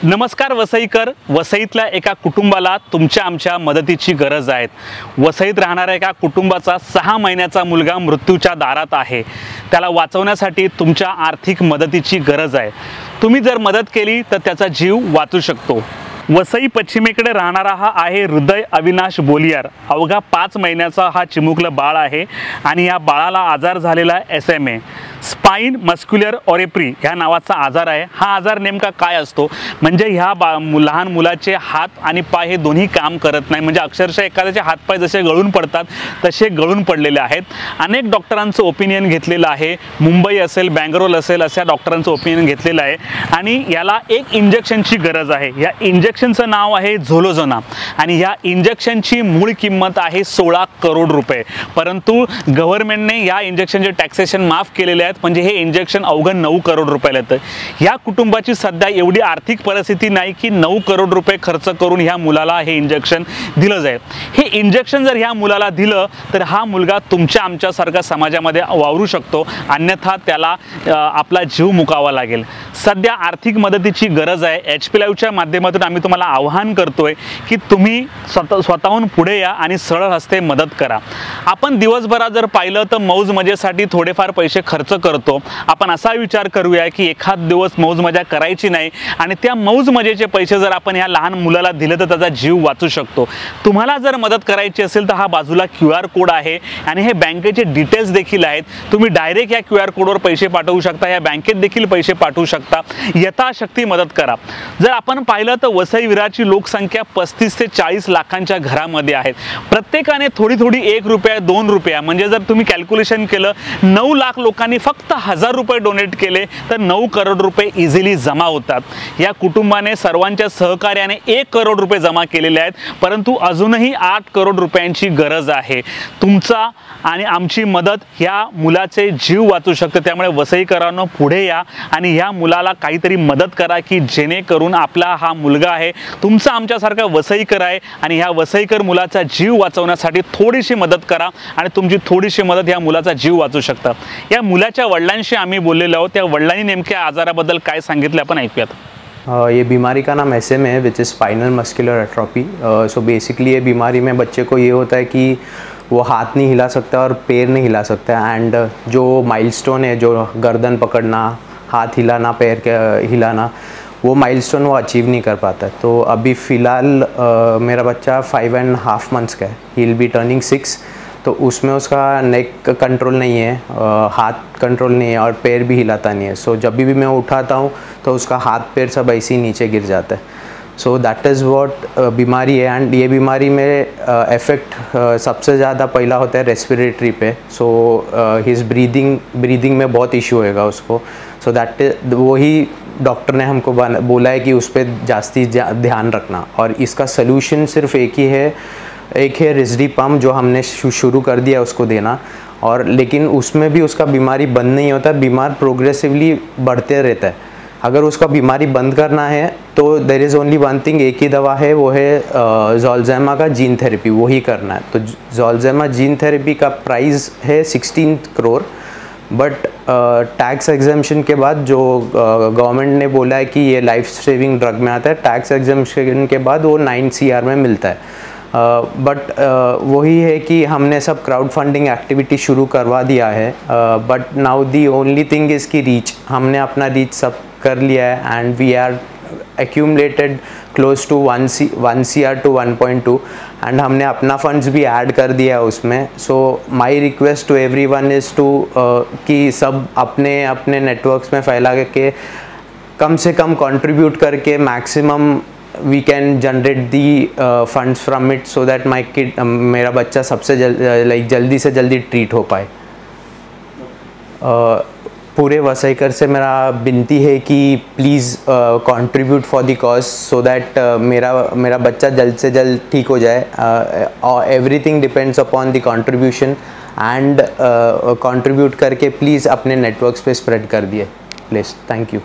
नमस्कार वसईकर. वसईतल्या एका कुटुंबाला तुमच्या आमच्या मदतीची गरज आहे. वसईत राहणाऱ्या एका कुटुंबाचा 6 महिन्याचा मुलगा मृत्यूच्या दारात आहे. त्याला वाचवण्यासाठी तुमच्या आर्थिक मदतीची गरज आहे. तुम्ही जर मदत केली तर त्याचा जीव वाचू शकतो. वसई पश्चिमेकडे राहणारा हा आहे हृदय अविनाश बोलियार. अवघा 5 महिन्याचा हा चिमुकलं बाळ आहे आणि या बाळाला आजार झालेला SMA स्पाइन मस्क्युलर ऑरेप्री ह्या नावाचा आजार आहे. हा आजार नेमका काय असतो म्हणजे ह्या लहान मुलाचे हात आणि पाय हे दोन्ही काम करत नाही. म्हणजे अक्षरशः एखाद्याचे हातपाय जसे गळून पडतात तसे गळून पडलेले आहेत. अनेक डॉक्टरांचं ओपिनियन घेतलेलं आहे. मुंबई असेल, बँगलोर असेल अशा डॉक्टरांचं ओपिनियन घेतलेलं आहे आणि याला एक इंजेक्शनची गरज आहे. या इंजेक्शनचं नाव आहे झोलोझोना आणि या इंजेक्शनची मूळ किंमत आहे 16 करोड रुपये. परंतु गव्हर्नमेंटने या इंजेक्शनचे टॅक्सेशन माफ केलेले आहेत. म्हणजे हे इंजेक्शन अवघं 9 करोड रुपयाला येतं. या कुटुंबाची सध्या एवढी आर्थिक परिस्थिती नाही की 9 करोड रुपये खर्च करून ह्या मुलाला हे इंजेक्शन दिलं जाईल. हे इंजेक्शन जर ह्या मुलाला दिलं तर हा मुलगा तुमच्या आमच्यासारखा समाजामध्ये वावरू शकतो, अन्यथा त्याला आपला जीव मुकावा लागेल. सध्या आर्थिक मदतीची गरज आहे. HP लाईव्हच्या माध्यमातून आम्ही तुम्हाला आवाहन करतोय की तुम्ही स्वतःहून पुढे या आणि सरळ हस्ते मदत करा. आपण दिवसभरात जर पाहिलं तर मौज मजेसाठी थोडेफार पैसे खर्च करतो. आपण असा विचार करूया की एखाद दिवस मौज मजा करायची नाही आणि त्या मौज मजेचे पैसे जर आपण ह्या लहान मुलाला दिले तर त्याचा जीव वाचू शकतो. तुम्हाला जर मदत करायची असेल तर हा बाजूला QR कोड आहे आणि हे बँकेचे डिटेल्स देखील आहेत. तुम्ही डायरेक्ट या QR कोडवर पैसे पाठवू शकता. या बँकेत देखील पैसे पाठवू शकता. यथाशक्ती मदत करा. जर आपण पाहिलं तर वसई विरारची लोकसंख्या 35 ते 40 लाखांच्या घरामध्ये आहेत. प्रत्येकाने थोडी थोडी 1 रुपया 2 रुपया म्हणजे जर तुम्ही कॅल्क्युलेशन केलं 9 लाख लोकांनी फक्त 1000 रुपये डोनेट केले तर 9 करोड रुपये इझिली जमा होतात. या कुटुंबाने सर्वांच्या सहकार्याने 1 करोड रुपये जमा केलेले आहेत. परंतु अजूनही 8 करोड रुपयांची गरज आहे. तुमचा आणि आमची मदत ह्या मुलाचे जीव वाचू शकते. त्यामुळे वसईकरांनो पुढे या आणि ह्या मुलाला काहीतरी मदत करा की जेणेकरून आपला हा मुलगा आहे तुमचा आमच्यासारखा वसईकर आहे आणि ह्या वसईकर मुलाचा जीव वाचवण्यासाठी थोडीशी मदत करा आणि तुमची थोडीशी मदत ह्या मुलाचा जीव वाचू शकतं. या मुलाच्या वडिलांशी आम्ही बोललेलो आहोत. त्या वडिलांनी नेमक्या आजाराबद्दल काय सांगितलं आपण ऐकूयात. ये बीमारी का नाम SMA है which is spinal muscular atrophy. So basically ये बीमारी में बच्चे को ये होता है कि वो हाथ नहीं हिला सकता और पैर नहीं हिला सकता. एंड जो माइलस्टोन है, जो गर्दन पकड़ना, हाथ हिलाना, पैर हिलाना, वो माइलस्टोन वो अचीव नहीं कर पाता. तो अभी फ़िलहाल मेरा बच्चा 5.5 मंथ्स का है. He will be turning 6. तो उसमें उसका नेक कंट्रोल नहीं है, हाथ कंट्रोल नहीं है और पैर भी हिलाता नहीं है. सो जब भी मैं उठाता हूँ तो उसका हाथ पैर सब ऐसे ही नीचे गिर जाता है. सो दैट इज़ व्हाट बीमारी है. एंड ये बीमारी में इफ़ेक्ट सबसे ज़्यादा पहला होता है रेस्पिरेटरी पे. सो हिज ब्रीदिंग में बहुत इशू होएगा उसको. सो दैट इज वही डॉक्टर ने हमको बोला है कि उस पर जास्ती ध्यान रखना. और इसका सलूशन सिर्फ एक है रिजडी पम्प जो हमने शुरू कर दिया उसको देना. और लेकिन उसमें भी उसका बीमारी बंद नहीं होता. बीमार प्रोग्रेसिवली बढ़ते रहता है. अगर उसका बीमारी बंद करना है तो there is only one thing, एक ही दवा है, वो है ज़ोलज़ेमा का जीन थेरेपी. वही करना है. तो ज़ोलज़ेमा जीन थेरेपी का प्राइस है 16 करोड़. बट टैक्स एग्जेम्पशन के बाद जो गवर्नमेंट ने बोला है कि ये लाइफ सेविंग ड्रग में आता है, टैक्स एग्जेम्पशन के बाद वो 9 CR में मिलता है. बट वही है कि हमने सब क्राउड फंडिंग एक्टिविटी शुरू करवा दिया है. But now the only thing is की रीच. हमने अपना रीच सब कर लिया है and we are accumulated close to 1 CR to 1.2 and हमने अपना फंड्स भी ऐड कर दिया है उसमें. So my request to everyone is to कि सब अपने अपने नेटवर्क्स में फैला के कम से कम कंट्रीब्यूट करके maximum we can generate the funds from it so that my kid मेरा बच्चा सबसे जल्दी से जल्दी ट्रीट हो पाए. पूरे वसईकर से मेरा विनती है कि please contribute for the cause so that मेरा बच्चा जल्द से जल्द ठीक हो जाए. Everything depends upon the contribution end contribute करके प्लीज़ अपने नेटवर्क्स पे स्प्रेड कर दिए प्लीज़. Thank you.